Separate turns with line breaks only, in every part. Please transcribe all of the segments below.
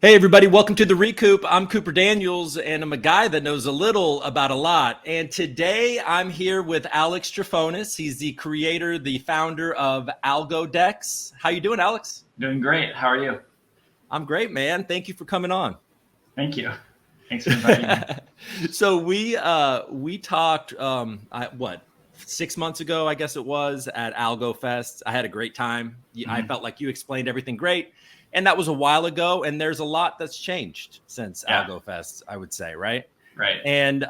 Hey everybody, welcome to the ReCoop. I'm Cooper Daniels and I'm a guy that knows a little about a lot. And today I'm here with Alex Trefonas. He's the creator, the founder of Algodex. How you doing, Alex?
Doing great. How are you?
I'm great, man. Thank you for coming on.
Thank you. Thanks for inviting me.
So we talked 6 months ago, I guess it was, at Algo Fest. I had a great time. I felt like you explained everything great. And that was a while ago, and there's a lot that's changed since Algo Fest, I would say, right?
Right.
And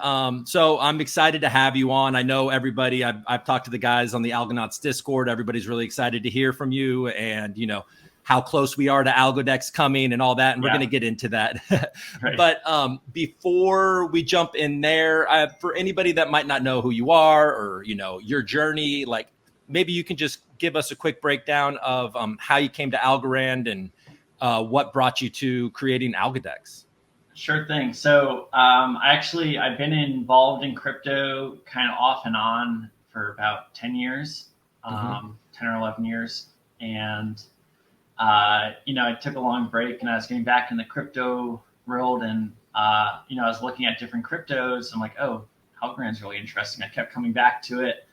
so I'm excited to have you on. I know everybody, I've talked to the guys on the Algonauts Discord. Everybody's really excited to hear from you and, you know, how close we are to Algodex coming and all that. And we're going to get into that. Right. But before we jump in there, for anybody that might not know who you are or, you know, your journey, like maybe you can just give us a quick breakdown of how you came to Algorand and what brought you to creating Algodex.
Sure thing. So I've been involved in crypto kind of off and on for about 10 years, 10 or 11 years. And, you know, I took a long break and I was getting back in the crypto world and, you know, I was looking at different cryptos. I'm like, oh, Algorand's really interesting. I kept coming back to it.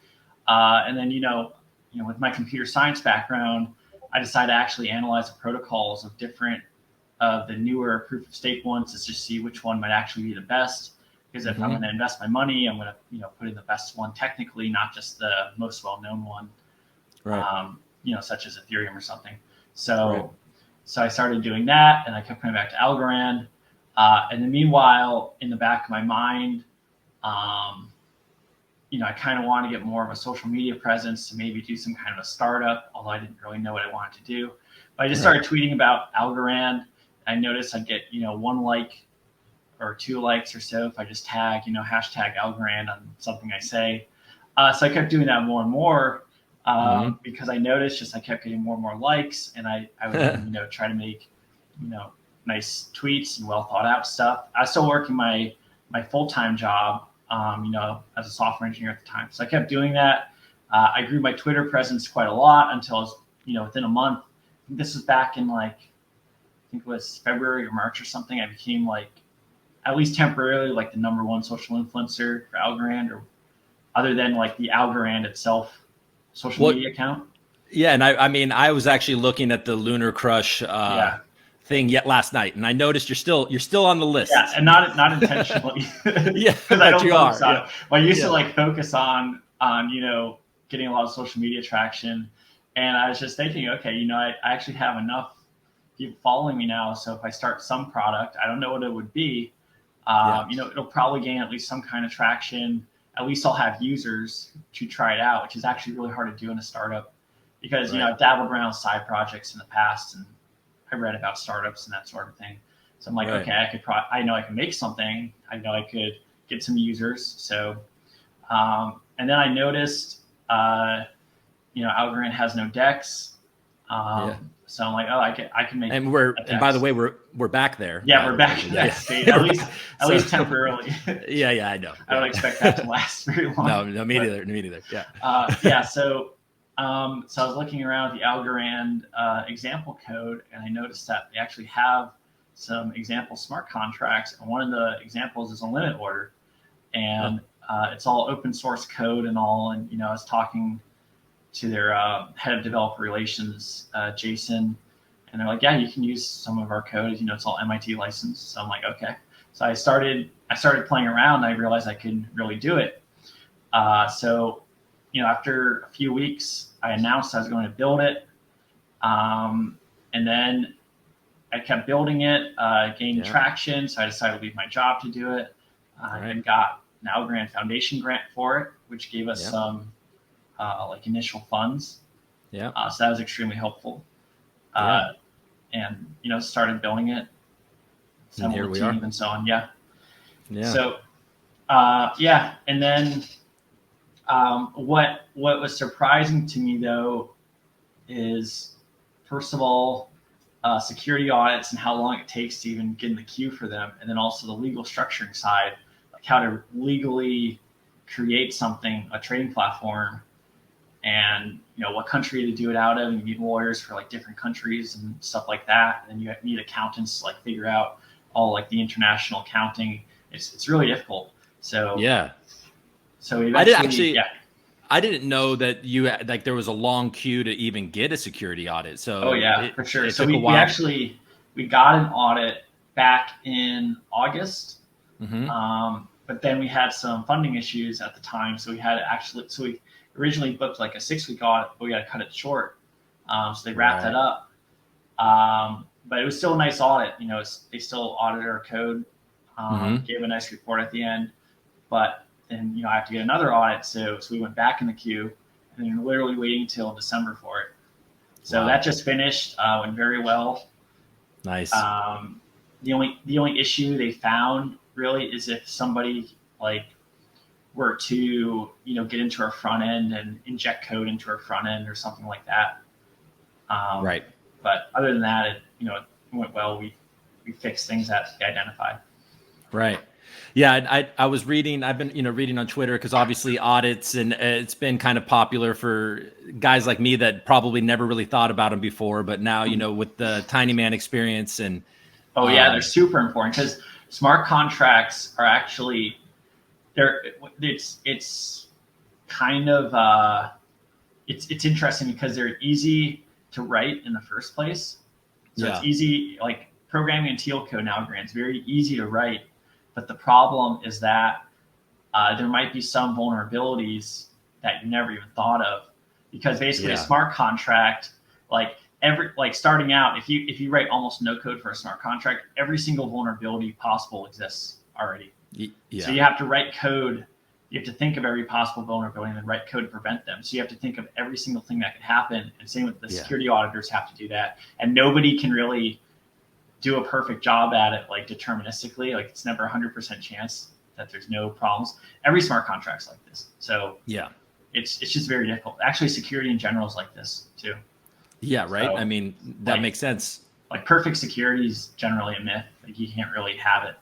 And then, you know, with my computer science background, I decided to actually analyze the protocols of different the newer proof of stake ones to just see which one might actually be the best. Because if I'm going to invest my money, I'm going to, you know, put in the best one technically, not just the most well-known one, right. You know, such as Ethereum or something. So, so I started doing that, and I kept coming back to Algorand. And then meanwhile, in the back of my mind, you know, I kind of want to get more of a social media presence to maybe do some kind of a startup, although I didn't really know what I wanted to do. But I just started tweeting about Algorand. I noticed I'd get, you know, 1 like or 2 likes or so if I just tag, you know, hashtag Algorand on something I say. So I kept doing that more and more because I noticed just I kept getting more and more likes, and I would, you know, try to make, you know, nice tweets and well thought out stuff. I was still working my full-time job, you know, as a software engineer at the time. So I kept doing that. I grew my Twitter presence quite a lot until I was, you know, within a month. I think this was back in like, I think it was February or March or something. I became like, at least temporarily, like the #1 social influencer for Algorand, or other than like the Algorand itself social media account.
Yeah. And I mean, I was actually looking at the Lunar Crush thing yet last night, and I noticed you're still on the list.
Yeah, and not intentionally.
Yeah,
because I don't focus on it. Well, I used to like focus on you know, getting a lot of social media traction, and I was just thinking, okay, you know, I actually have enough people following me now, so if I start some product, I don't know what it would be, you know, it'll probably gain at least some kind of traction. At least I'll have users to try it out, which is actually really hard to do in a startup, because you know, I've dabbled around with side projects in the past, and I read about startups and that sort of thing. So I'm like, okay, I know I can make something. I know I could get some users. So, and then I noticed, you know, Algorand has no DEX. So I'm like, oh, I can make.
And by the way, we're back there.
Yeah, we're back in that state, at least temporarily.
Yeah, I know.
I don't expect that to last very long.
No, me neither. Yeah.
Yeah. So I was looking around the Algorand example code, and I noticed that they actually have some example smart contracts, and one of the examples is a limit order, and it's all open source code and all. And you know, I was talking to their head of developer relations, Jason, and they're like, yeah, you can use some of our code. You know, it's all MIT licensed. So I'm like, okay. So I started playing around, and I realized I could really do it. So, you know, after a few weeks, I announced I was going to build it. And then I kept building it, gained traction. So I decided to leave my job to do it. And got an Algorand Foundation grant for it, which gave us some like initial funds. So that was extremely helpful. And, you know, started building it.
And here we are.
And so on. Yeah. So, and then what was surprising to me though is, first of all, security audits and how long it takes to even get in the queue for them, and then also the legal structuring side, like how to legally create something, a trading platform, and what country to do it out of, and you need lawyers for like different countries and stuff like that. And you need accountants to like figure out all like the international accounting. It's really difficult. So So eventually,
I didn't know that you had, like there was a long queue to even get a security audit. So
for sure. So we got an audit back in August. But then we had some funding issues at the time. So we had we originally booked like a 6-week audit, but we got to cut it short. So they wrapped that up. But it was still a nice audit. They still audited our code, gave a nice report at the end. But then, I have to get another audit. So we went back in the queue, and then literally waiting until December for it. So that just finished, went very well.
Nice.
The only issue they found really is if somebody like were to get into our front end and inject code into our front end or something like that.
Right.
But other than that, it went well. We fixed things that we identified.
Right. Yeah, I was reading. I've been reading on Twitter because obviously audits, and it's been kind of popular for guys like me that probably never really thought about them before. But now with the Tiny Man experience and
they're super important because smart contracts are actually it's kind of it's interesting because they're easy to write in the first place. So it's easy, like programming in TL code in Algorand is very easy to write. But the problem is that there might be some vulnerabilities that you never even thought of, because basically a smart contract, like starting out, if you write almost no code for a smart contract, every single vulnerability possible exists already. So you have to write code. You have to think of every possible vulnerability and then write code to prevent them. So you have to think of every single thing that could happen. And same with the security auditors have to do that. And nobody can really do a perfect job at it, like deterministically. Like it's never 100% chance that there's no problems. Every smart contract's like this. So it's just very difficult. Actually, security in general is like this too.
Yeah, right.
So,
I mean, that makes sense.
Like perfect security is generally a myth. Like you can't really have it.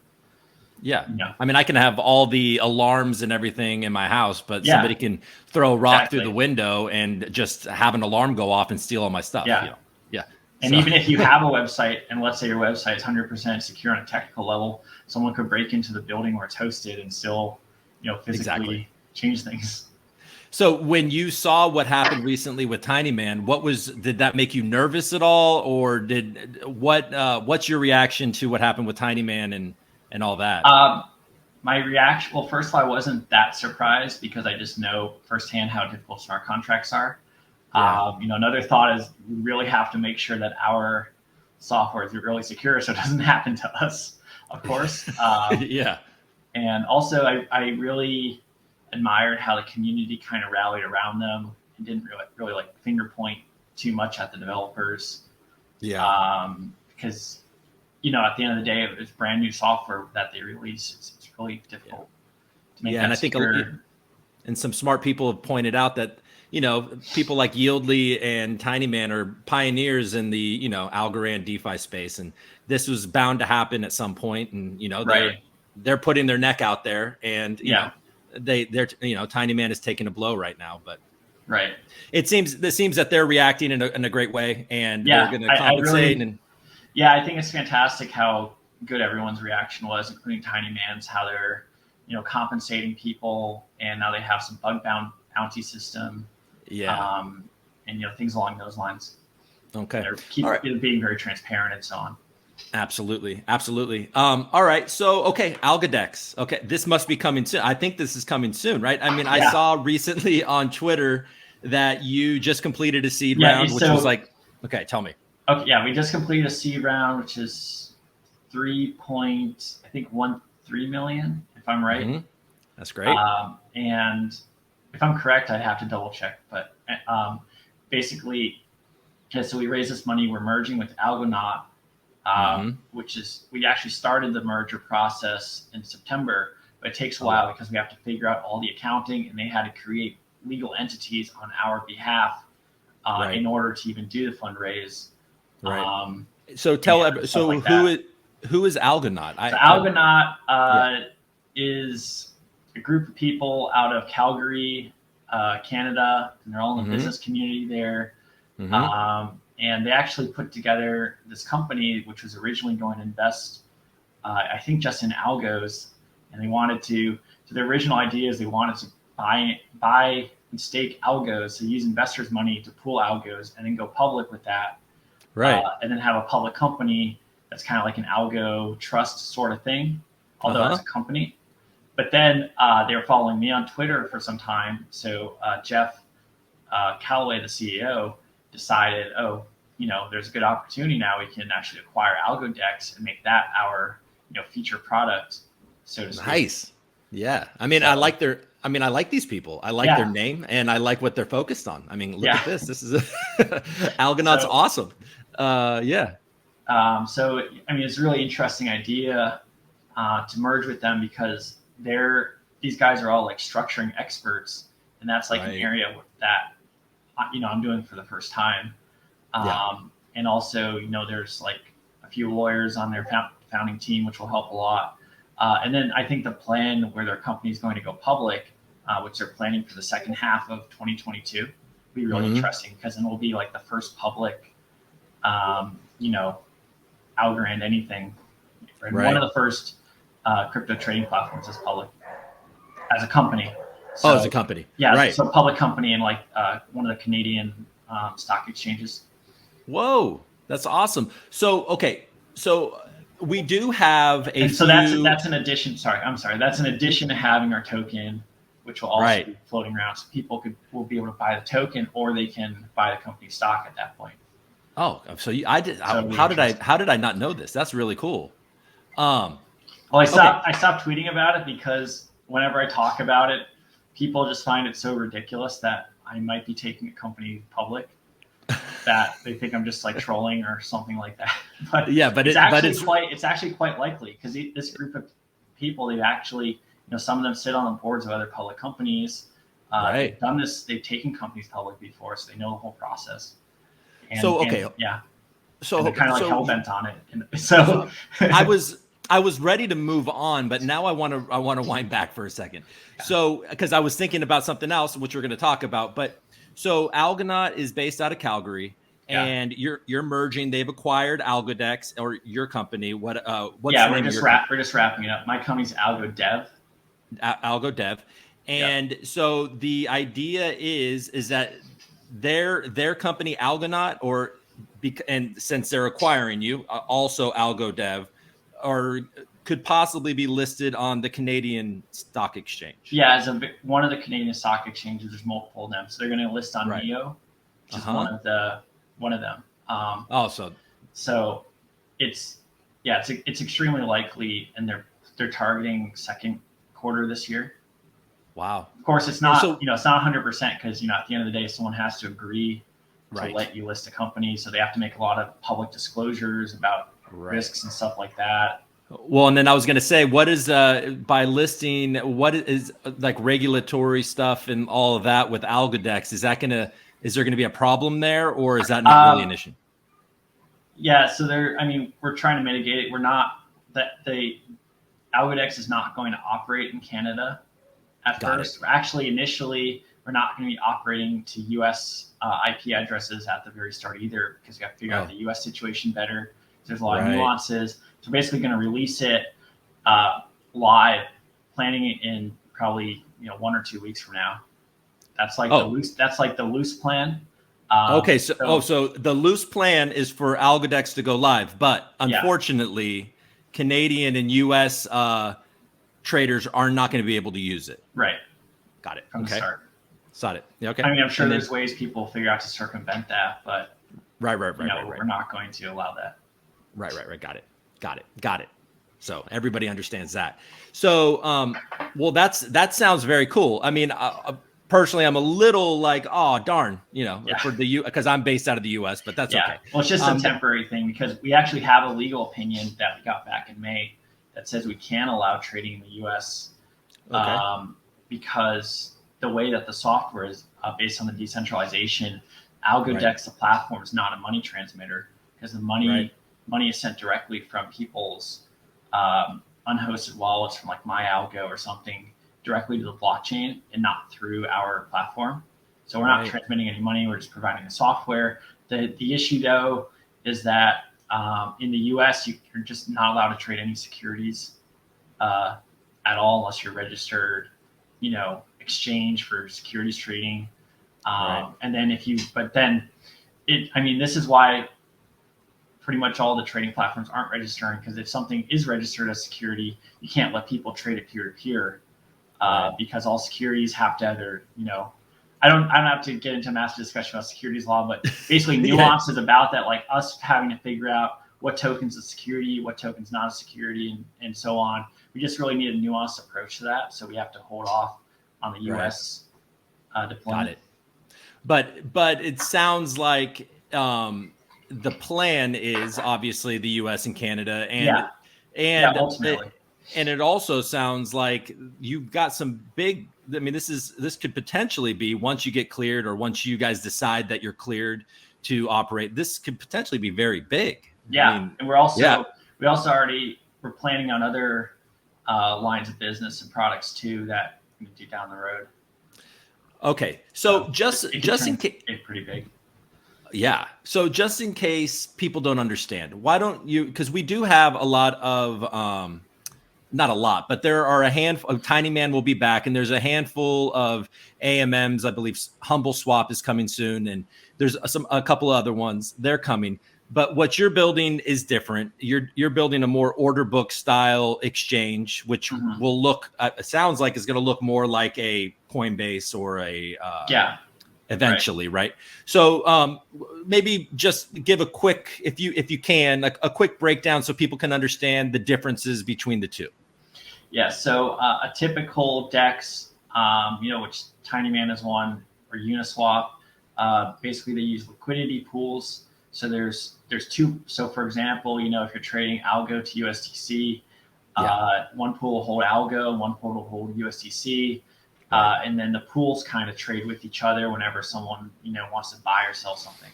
Yeah. I mean, I can have all the alarms and everything in my house, but somebody can throw a rock through the window and just have an alarm go off and steal all my stuff.
And even if you have a website, and let's say your website is 100% secure on a technical level, someone could break into the building where it's hosted and still, physically change things.
So when you saw what happened recently with Tiny Man, did that make you nervous at all, or what's your reaction to what happened with Tiny Man and all that?
My reaction, well, first of all, I wasn't that surprised because I just know firsthand how difficult smart contracts are. Another thought is we really have to make sure that our software is really secure so it doesn't happen to us, of course. And also I really admired how the community kind of rallied around them and didn't really like finger point too much at the developers. Because, at the end of the day, it's brand new software that they release. It's really difficult to make that
and I
secure.
think and some smart people have pointed out that people like Yieldly and Tiny Man are pioneers in the, Algorand DeFi space. And this was bound to happen at some point. And, they're putting their neck out there and, they're Tiny Man is taking a blow right now, but it seems that they're reacting in a great way and they're going to compensate.
I think it's fantastic how good everyone's reaction was, including Tiny Man's, how they're, compensating people. And now they have some bug bounty system. And things along those lines.
Okay.
They're being very transparent and so on.
Absolutely. All right. So, Algodex. Okay. This must be coming soon. I think this is coming soon, right? I mean, I saw recently on Twitter that you just completed a seed round, which was like, okay, tell me.
Okay. Yeah. We just completed a seed round, which is 3.13 million, if I'm right.
Mm-hmm. That's great.
And if I'm correct, I'd have to double check, but basically, so we raised this money. We're merging with Algonat, which is, we actually started the merger process in September, but it takes a while because we have to figure out all the accounting, and they had to create legal entities on our behalf in order to even do the fundraise.
So who is Algonat?
Algonat is a group of people out of Calgary, Canada, and they're all in the business community there. And they actually put together this company, which was originally going to invest, I think, just in algos. And they wanted to, so the original idea is they wanted to buy and stake algos, so use investors' money to pool algos and then go public with that.
Right.
And then have a public company that's kind of like an algo trust sort of thing, although it's a company. But then they were following me on Twitter for some time. So Jeff Callaway, the CEO, decided, oh, there's a good opportunity now. We can actually acquire Algodex and make that our, feature product, so to speak. Nice.
Yeah. I mean, I like these people. I like their name and I like what they're focused on. I mean, look at this. This is Algonat's awesome.
So, I mean, it's a really interesting idea to merge with them because these guys are all like structuring experts. And that's like an area that, I'm doing for the first time. And also, there's like a few lawyers on their founding team, which will help a lot. And then I think the plan where their company is going to go public, which they're planning for the second half of 2022, will be really interesting because then we'll be like the first public, Algorand anything. And one of the first crypto trading platforms is public as a company. So,
as a company.
Yeah.
Right.
So public company and like one of the Canadian stock exchanges.
Whoa, that's awesome. So, okay. So we do have a
so that's an addition. That's an addition to having our token, which will also be floating around. So people will be able to buy the token or they can buy the company stock at that point.
Oh, so I did. How did I not know this? That's really cool.
Well, I stopped tweeting about it because whenever I talk about it, people just find it so ridiculous that I might be taking a company public that they think I'm just like trolling or something like that. But it's actually quite likely because this group of people, they've actually, some of them sit on the boards of other public companies. They've done this. They've taken companies public before, so they know the whole process.
So
they're kind of like hell bent on it. And
so I was ready to move on, but now I want to wind back for a second. Yeah. So because I was thinking about something else, which we're going to talk about. But so Algonat is based out of Calgary, and you're merging. They've acquired Algodex, or your company. What's the name of your company?
We're just wrapping it up. My company's Algo Dev.
Algo Dev, and so the idea is that their company Algonat, and since they're acquiring you, also Algo Dev, or could possibly be listed on the Canadian Stock Exchange.
Yeah, as one of the Canadian stock exchanges, there's multiple of them, so they're going to list on NEO, which is one of them. So it's extremely likely, and they're targeting second quarter this year.
Wow.
Of course, it's not it's not 100% because at the end of the day, someone has to agree to let you list a company, so they have to make a lot of public disclosures about risks and stuff like that.
Well, and then I was going to say, what is by listing? What is like regulatory stuff and all of that with Algodex? Is there going to be a problem there, or is that not really an issue?
Yeah, so we're trying to mitigate it. We're not Algodex is not going to operate in Canada at first. Actually, initially, we're not going to be operating to U.S. IP addresses at the very start either, because we have to figure out the U.S. situation better. There's a lot of nuances. So we're basically going to release it live, planning it in probably 1 or 2 weeks from now. That's like the loose plan.
So the loose plan is for Algodex to go live, but unfortunately, Canadian and U.S. traders are not going to be able to use it.
Right.
Got it.
From the start.
Got it. Okay.
I mean, I'm sure there's ways people figure out to circumvent that, but
we're
not going to allow that.
Right. Got it. So everybody understands that. So, well, that sounds very cool. I mean, personally, I'm a little like, oh, darn, for the because I'm based out of the U.S., but that's okay.
Well, it's just a temporary thing because we actually have a legal opinion that we got back in May that says we can allow trading in the U.S. Because the way that the software is based on the decentralization, Algodex, the platform, is not a money transmitter because the money is sent directly from people's unhosted wallets from like MyAlgo or something directly to the blockchain and not through our platform. So we're not transmitting any money. We're just providing the software. The issue though is that in the US, you're just not allowed to trade any securities at all unless you're registered, exchange for securities trading. And then this is why pretty much all the trading platforms aren't registering, because if something is registered as security, you can't let people trade it peer to peer, because all securities have to either, I don't have to get into a massive discussion about securities law, but basically nuances about that, like us having to figure out what token's a security, what token's not a security, and so on. We just really need a nuanced approach to that. So we have to hold off on the US deployment.
Got it. But it sounds like the plan is obviously the US and Canada, and
ultimately.
And it also sounds like you've got some big, I mean, this could potentially be, once you get cleared or once you guys decide that you're cleared to operate, this could potentially be very big.
Yeah. And we're planning on other lines of business and products too that we can do down the road.
Okay. So just in case,
it's pretty big.
Yeah. So just in case people don't understand, why don't you, because we do have a lot of, not a lot, but there are a handful of, Tiny Man will be back, and there's a handful of AMMs. I believe Humble Swap is coming soon, and there's a couple of other ones. They're coming. But what you're building is different. You're building a more order book style exchange, which will look, it sounds like it's going to look more like a Coinbase or a eventually, right? So maybe just give a quick, if you can, a quick breakdown so people can understand the differences between the two.
Yeah, so a typical DEX, which Tiny Man is one, or Uniswap, basically they use liquidity pools. So there's two. So for example, if you're trading Algo to USDC, one pool will hold Algo, one pool will hold USDC. And then the pools kind of trade with each other whenever someone, wants to buy or sell something.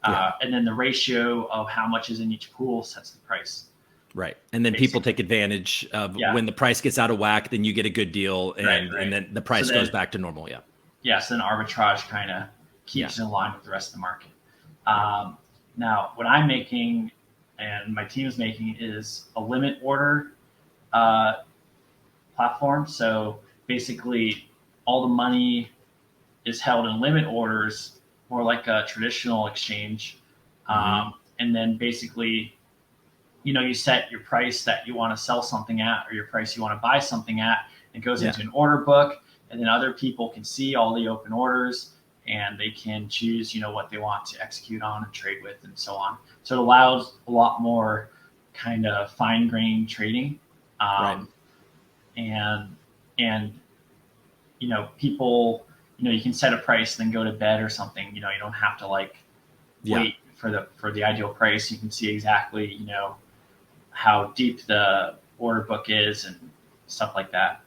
And then the ratio of how much is in each pool sets the price.
Right. And then people take advantage of when the price gets out of whack, then you get a good deal, and then the price goes back to normal. Yeah.
Yeah. So then arbitrage kind of keeps in line with the rest of the market. Now, what I'm making and my team is making is a limit order platform. So basically, all the money is held in limit orders, more like a traditional exchange. And then basically, you set your price that you want to sell something at, or your price you want to buy something at. It goes into an order book, and then other people can see all the open orders, and they can choose, what they want to execute on and trade with, and so on. So it allows a lot more kind of fine-grained trading. And people, you can set a price, then go to bed or something. You don't have to wait for the ideal price. You can see exactly, how deep the order book is and stuff like that.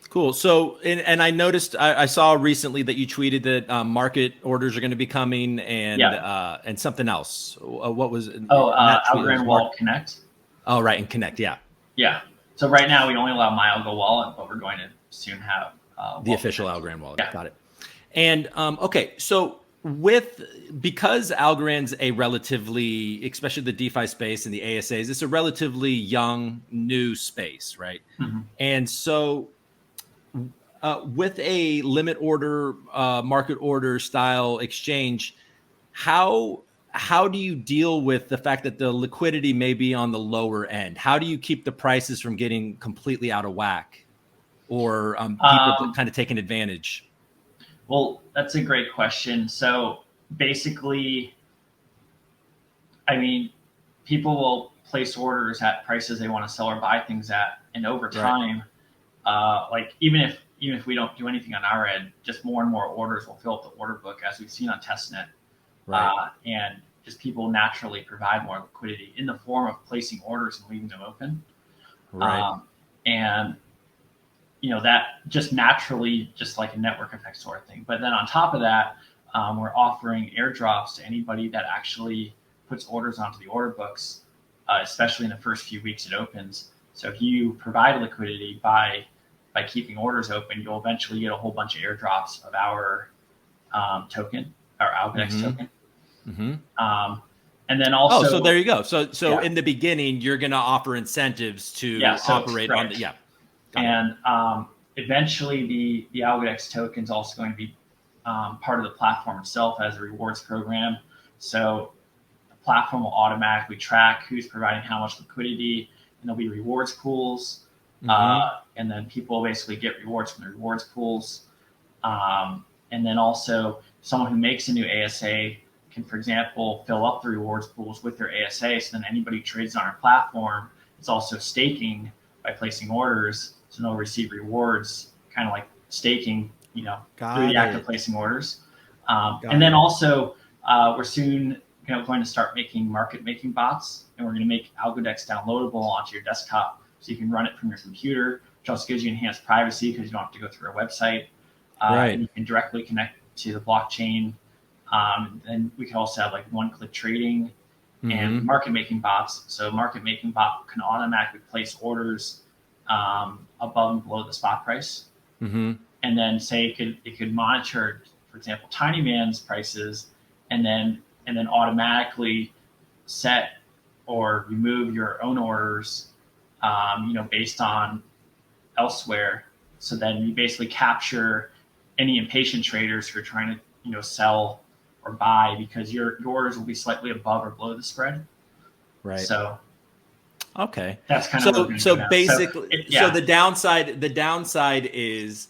Cool. So, and I noticed, I saw recently that you tweeted that market orders are going to be coming, and something else. What was it?
Algorand Wallet Connect.
Oh, right. And Connect. Yeah.
Yeah. So right now we only allow my Algo Wallet, but we're going to soon have
the official Algorand Wallet.
Yeah.
Got it. And okay, so because Algorand's a relatively, especially the DeFi space and the ASAs, it's a relatively young, new space, right? And so with a limit order, market order style exchange, how do you deal with the fact that the liquidity may be on the lower end? How do you keep the prices from getting completely out of whack, or people kind of taking advantage?
Well, that's a great question. So basically, people will place orders at prices they want to sell or buy things at, and over time, even if we don't do anything on our end, just more and more orders will fill up the order book, as we've seen on testnet. And just people naturally provide more liquidity in the form of placing orders and leaving them open. And that just naturally, just like a network effect sort of thing. But then on top of that, we're offering airdrops to anybody that actually puts orders onto the order books, especially in the first few weeks it opens. So if you provide liquidity by by keeping orders open, you'll eventually get a whole bunch of airdrops of our token, our Algodex token. And then also,
so there you go. So in the beginning, you're going to offer incentives to operate on the
and eventually the Algodex token is also going to be part of the platform itself as a rewards program. So the platform will automatically track who's providing how much liquidity, and there'll be rewards pools. And then people basically get rewards from the rewards pools. And then also someone who makes a new ASA can, for example, fill up the rewards pools with their ASA. So then anybody who trades on our platform is also staking by placing orders. So they'll receive rewards, kind of like staking, through the act of placing orders. And then also we're soon going to start making market-making bots, and we're going to make Algodex downloadable onto your desktop so you can run it from your computer, which also gives you enhanced privacy because you don't have to go through a website. And you can directly connect to the blockchain. And we can also have like one-click trading and market-making bots. So market-making bot can automatically place orders above and below the spot price. And then say it could monitor, for example, Tiny Man's prices, and then automatically set or remove your own orders, based on elsewhere. So then you basically capture any impatient traders who are trying to, sell or buy, because your orders will be slightly above or below the spread.
Right.
So,
okay,
that's kind of
so basically, so the downside is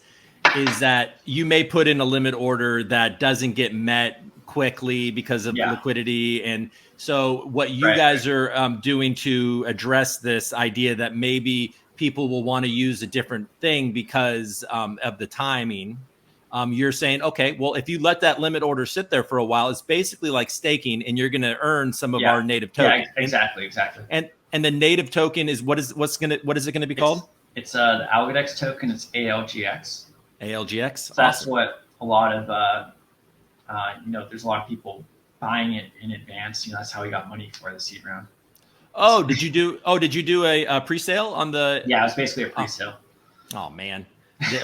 that you may put in a limit order that doesn't get met quickly because of liquidity. And so what you guys are doing to address this idea that maybe people will want to use a different thing because of the timing, you're saying, okay, well, if you let that limit order sit there for a while, it's basically like staking, and you're going to earn some of our native token.
Yeah, exactly.
And the native token is what is it going to be called?
It's the Algodex token. It's ALGX.
ALGX.
So that's what a lot of there's a lot of people buying it in advance. That's how we got money for the seed round. Did you
do a pre-sale on the?
Yeah, it was basically a pre-sale.
Oh man,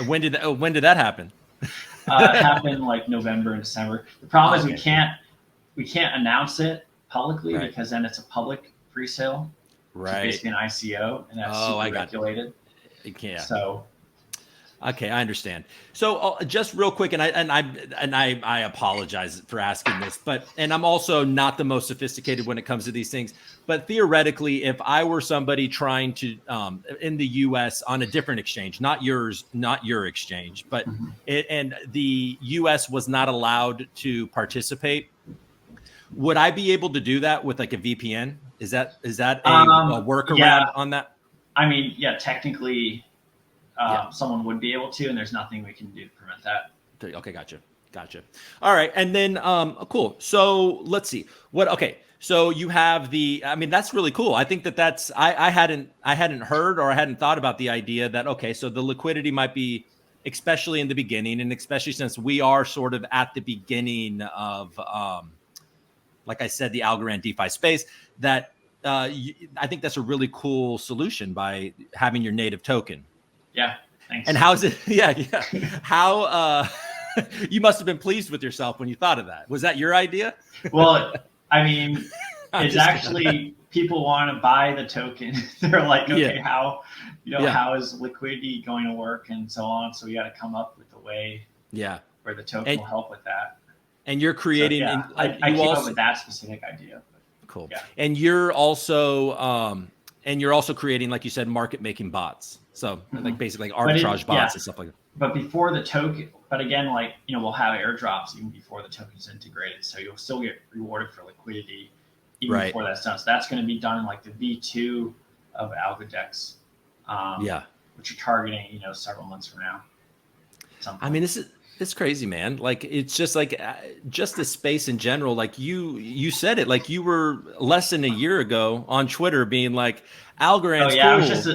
when did that happen?
It happened like November and December. The problem is we can't announce it publicly because then it's a public pre-sale.
Right.
It's basically an ICO, and that's super regulated.
You can't.
So.
Okay, I understand. So just real quick, and I apologize for asking this, and I'm also not the most sophisticated when it comes to these things. But theoretically, if I were somebody trying to in the U.S. on a different exchange, not your exchange, but and the U.S. was not allowed to participate, would I be able to do that with like a VPN? Is that a workaround on that?
I mean, yeah, technically. Someone would be able to, and there's nothing we can do to prevent that.
Okay, gotcha. All right, and then cool. So let's see so you have that's really cool. I think that's I hadn't heard or I hadn't thought about the idea that so the liquidity might be, especially in the beginning, and especially since we are sort of at the beginning of like I said, the Algorand DeFi space, that I think that's a really cool solution by having your native token.
Yeah, thanks.
And how's it? Yeah. How you must have been pleased with yourself when you thought of that. Was that your idea?
Well, I mean, it's actually people want to buy the token. They're like, okay, how is liquidity going to work and so on? So we got to come up with a way where the token will help with that.
And you're creating.
I came up with that specific idea.
Cool. Yeah. And you're also creating, like you said, market making bots. So like basically like arbitrage bots and stuff like that.
But before the token, but again, we'll have airdrops even before the token's integrated. So you'll still get rewarded for liquidity even before that's done. So that's going to be done in like the V2 of Algodex. Which are targeting, several months from now.
I mean, it's crazy, man. Like, it's just like just the space in general. Like you said it, like you were less than a year ago on Twitter being like, Algorand's cool.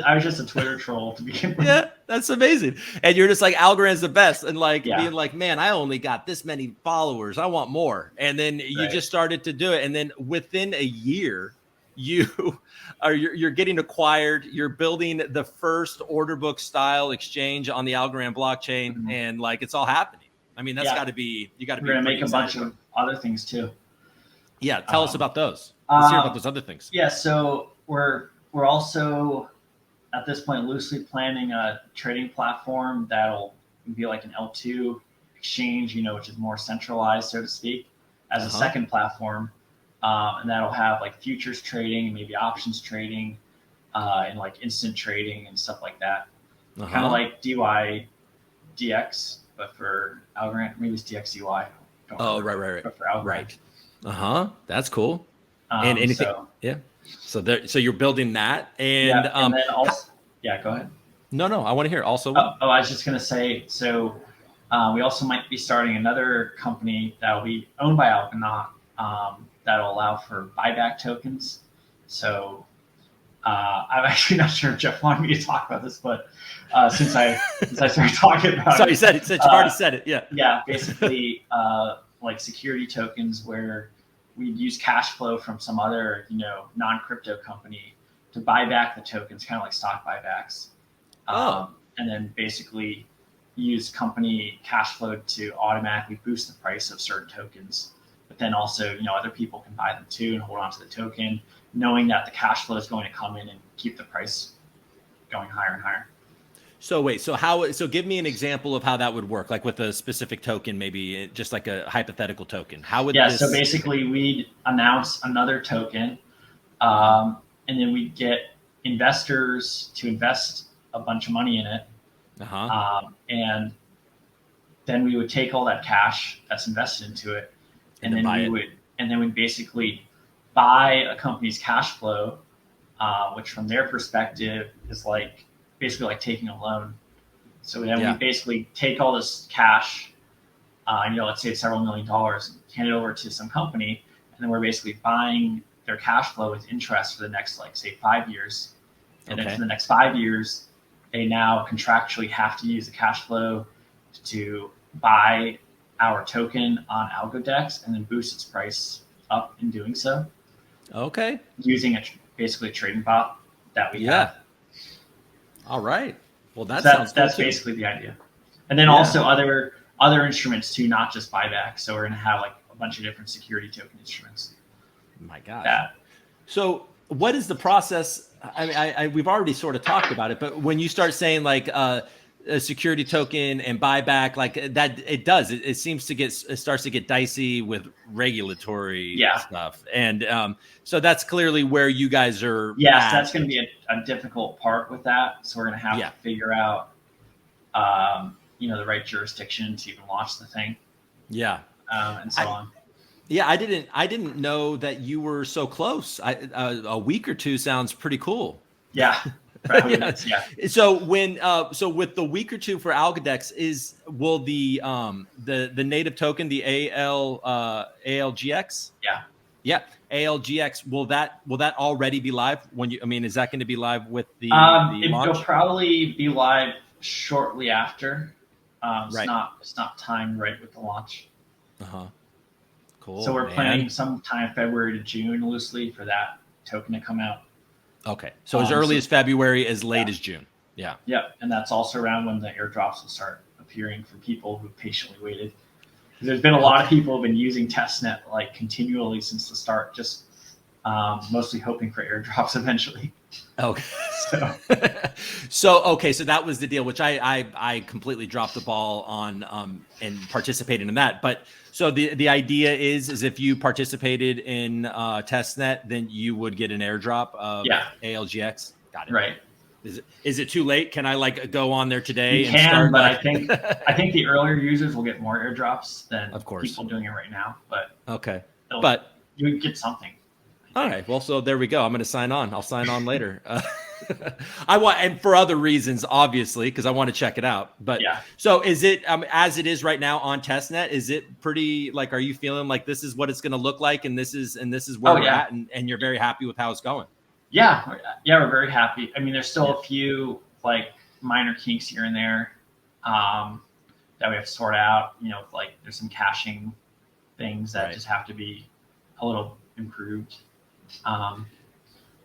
I was just a Twitter troll to begin with.
Yeah, that's amazing. And you're just like, Algorand's the best. And being like, man, I only got this many followers. I want more. And then you just started to do it. And then within a year, you're getting acquired. You're building the first order book style exchange on the Algorand blockchain, and like it's all happening. I mean, that's got to be you got to be.
We're gonna make a bunch of other things too.
Yeah, tell us about those. Let's hear about those other things.
Yeah, so we're also at this point loosely planning a trading platform that'll be like an L2 exchange, which is more centralized, so to speak, as a second platform. And that'll have like futures trading, maybe options trading, and like instant trading and stuff like that. Kind of like DYDX, but for Algorand, maybe it's DXDY.
Oh, right.
But for Algorand.
Right. That's cool. And anything? So you're building that, and
then also, go ahead.
No, I want to hear also.
I was just gonna say, so we also might be starting another company that will be owned by Algonat, that'll allow for buyback tokens. So I'm actually not sure if Jeff wanted me to talk about this, but since I started talking about
sorry, you've already said it.
Yeah, basically like security tokens where we'd use cash flow from some other non-crypto company to buy back the tokens, kind of like stock buybacks, and then basically use company cash flow to automatically boost the price of certain tokens. But then also, other people can buy them too and hold on to the token, knowing that the cash flow is going to come in and keep the price going higher and higher.
So so give me an example of how that would work, like with a specific token, maybe just like a hypothetical token. How would this...
So basically we'd announce another token, and then we'd get investors to invest a bunch of money in it. And then we would take all that cash that's invested into it, and then we'd basically buy a company's cash flow, which from their perspective is basically like taking a loan. So then we basically take all this cash, let's say it's several $1 million, hand it over to some company, and then we're basically buying their cash flow with interest for the next, say 5 years. And then for the next 5 years, they now contractually have to use the cash flow to buy our token on Algodex and then boost its price up in doing so.
Okay.
Using basically a trading bot that we have.
All right. Well, that's
basically the idea. And then also other instruments too, not just buyback. So we're going to have like a bunch of different security token instruments.
My God. So what is the process? I we've already sort of talked about it, but when you start saying like a security token and buyback, like that, it seems to it starts to get dicey with regulatory stuff. And so that's clearly where you guys are.
Yes, that's going to be a difficult part with that. So we're going to have to figure out, the right jurisdiction to even launch the thing. Yeah. And so on.
Yeah, I didn't know that you were so close. A week or two sounds pretty cool.
Yeah.
So so with the week or two for Algodex, will the native token, the ALGX? Yeah. ALGX, will that already be live is that going to be live with the launch?
It'll probably be live shortly after. It's not timed right with the launch. Cool. So we're planning sometime February to June loosely for that token to come out.
Okay. So as early as February, as late as June. Yeah.
Yep. And that's also around when the airdrops will start appearing for people who patiently waited. There's been a lot of people who have been using testnet like continually since the start, just mostly hoping for airdrops eventually.
Okay. So that was the deal, which I completely dropped the ball on and participated in that. But so the idea is if you participated in testnet, then you would get an airdrop of ALGX. Got it.
Right.
Is it too late? Can I go on there today?
You can, but I think the earlier users will get more airdrops than people doing it right now. But you get something.
All right. Well, so there we go. I'm going to sign on. I'll sign on later. And for other reasons, obviously, because I want to check it out. But so is it as it is right now on testnet? Is it pretty are you feeling like this is what it's going to look like, and this is where we're at, and you're very happy with how it's going? Yeah,
we're very happy. I mean, there's still a few minor kinks here and there that we have to sort out. There's some caching things that just have to be a little improved.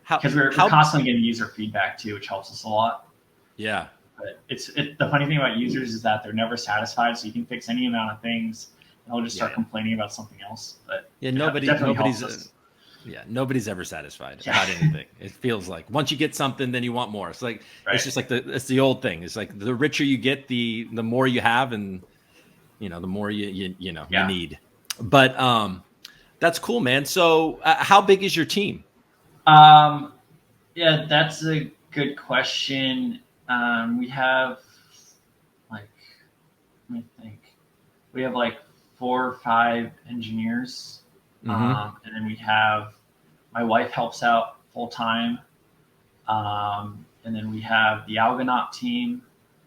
because we're constantly getting user feedback too, which helps us a lot.
Yeah.
But the funny thing about users is that they're never satisfied. So you can fix any amount of things, and they'll just start complaining about something else. But
yeah, nobody's ever satisfied about anything. It feels like once you get something, then you want more. It's like it's just like it's the old thing. It's like the richer you get, the more you have, and the more you need. But that's cool, man. So how big is your team?
Yeah, that's a good question. We have let me think. We have 4 or 5 engineers. And then we have, my wife helps out full time. And then we have the Algonaut team,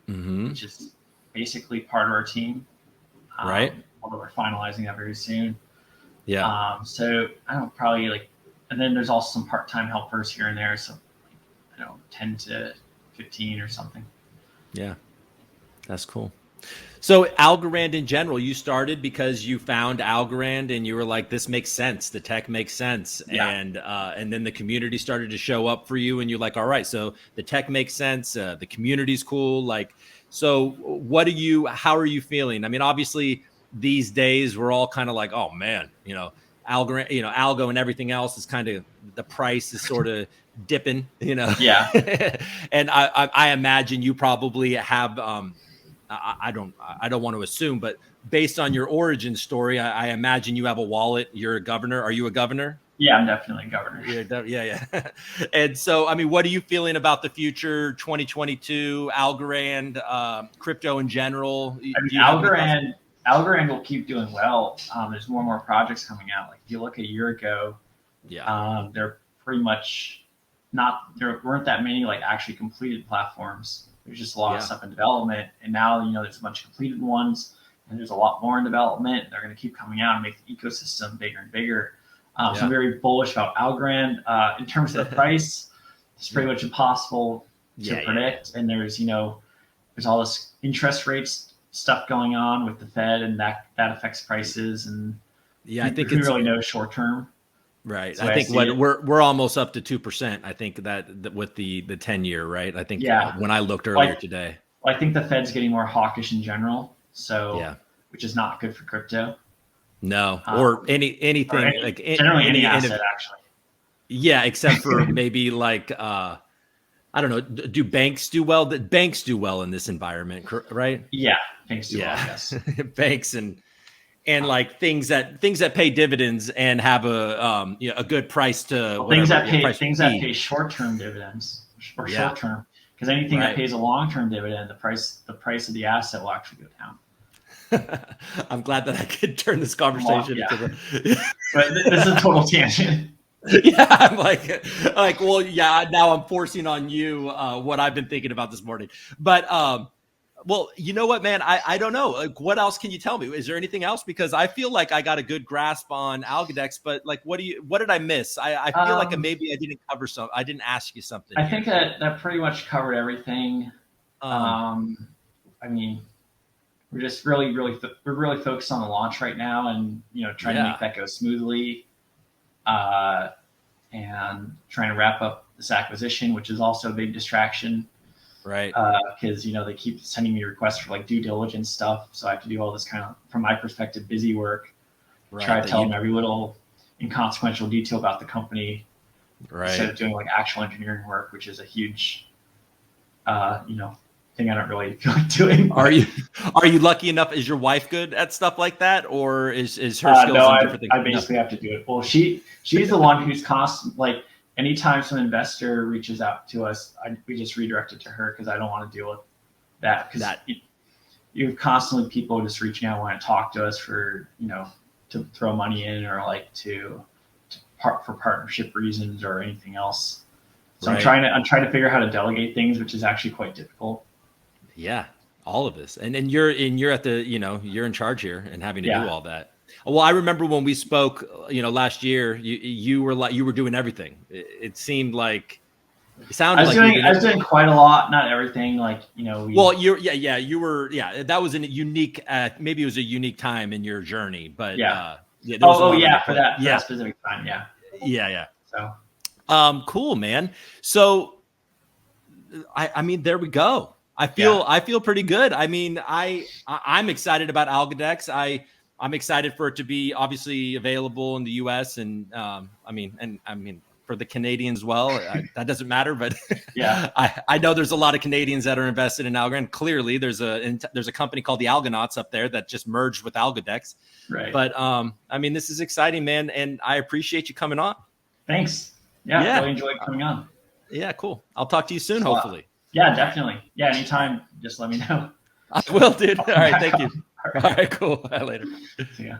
which is basically part of our team.
Right.
Although we're finalizing that very soon.
Yeah.
So I don't probably and then there's also some part-time helpers here and there. So 10 to 15 or something.
Yeah. That's cool. So Algorand in general, you started because you found Algorand and you were like, this makes sense. The tech makes sense.
Yeah.
And then the community started to show up for you and you're like, all right, so the tech makes sense. The community's cool. So how are you feeling? I mean, obviously these days we're all kind of like, oh man, Algorand, Algo and everything else is kind of, the price is sort of dipping,
Yeah.
And I imagine you probably have, I don't want to assume, but based on your origin story, I imagine you have a wallet. You're a governor. Are you a governor?
Yeah, I'm definitely a governor.
Yeah. And so, I mean, what are you feeling about the future, 2022, Algorand, crypto in general?
Algorand will keep doing well. There's more and more projects coming out. If you look a year ago, they're pretty much there weren't that many actually completed platforms. There's just a lot of stuff in development, and now there's a bunch of completed ones, and there's a lot more in development. They're going to keep coming out and make the ecosystem bigger and bigger. So I'm very bullish about Algorand. In terms of the price, it's pretty much impossible to predict. And there's all this interest rates stuff going on with the Fed, and that affects prices. And
I think
who really knows short term.
Right. So I think we're almost up to 2%. I think that with the 10-year, right? I think when I looked earlier today.
Well, I think the Fed's getting more hawkish in general. So which is not good for crypto.
No, or anything
generally any asset actually.
Yeah, except for maybe I don't know. Do banks do well? Banks do well in this environment, right?
Yeah, banks do well. Yes,
banks and things that pay dividends and have a good price to
things that pay short-term dividends or short-term, because anything that pays a long-term dividend, the price of the asset will actually go down.
I'm glad that I could turn this conversation into
but this is a total tangent.
I'm now I'm forcing on you what I've been thinking about this morning. But well, you know what, man, I don't know. What else can you tell me? Is there anything else? Because I feel like I got a good grasp on Algodex, but what did I miss? I feel like maybe I didn't cover something. I didn't ask you something.
I think that pretty much covered everything. I mean, we're just really focused on the launch right now, and trying to make that go smoothly, and trying to wrap up this acquisition, which is also a big distraction,
right?
Because they keep sending me requests for due diligence stuff, so I have to do all this kind of, from my perspective, busy work. Right, try to tell them every little inconsequential detail about the company, right? Instead of doing actual engineering work, which is a huge, thing I don't really feel like doing.
Are you lucky enough? Is your wife good at stuff like that, or is her skills on different things?
I basically have to do it. Well, she's the one who's constant. Anytime some investor reaches out to us, we just redirect it to her, because I don't want to deal with that. Because you have constantly people just reaching out, want to talk to us for to throw money in, or for partnership reasons or anything else. So right. I'm trying to figure out how to delegate things, which is actually quite difficult.
Yeah, all of this, and you're at the you're in charge here and having to do all that. Well, I remember when we spoke, last year, you were doing everything. It seemed like it sounded
I was doing quite a lot, not everything.
Well, you were. That was a unique. Maybe it was a unique time in your journey, but
for that specific time, yeah.
Yeah.
So.
Cool, man. So I mean, there we go. I feel pretty good. I mean, I'm excited about Algodex. I'm excited for it to be obviously available in the US and I mean for the Canadians as well. That doesn't matter, but
yeah,
I know there's a lot of Canadians that are invested in Algorand. Clearly, there's a company called the Algonauts up there that just merged with Algodex.
Right.
But I mean, this is exciting, man, and I appreciate you coming on.
Thanks. Yeah, really enjoyed coming on.
Yeah, cool. I'll talk to you soon, hopefully.
Yeah, definitely. Yeah, anytime. Just let me know.
I will, dude. All right, thank you. All right, cool. Later.
See ya.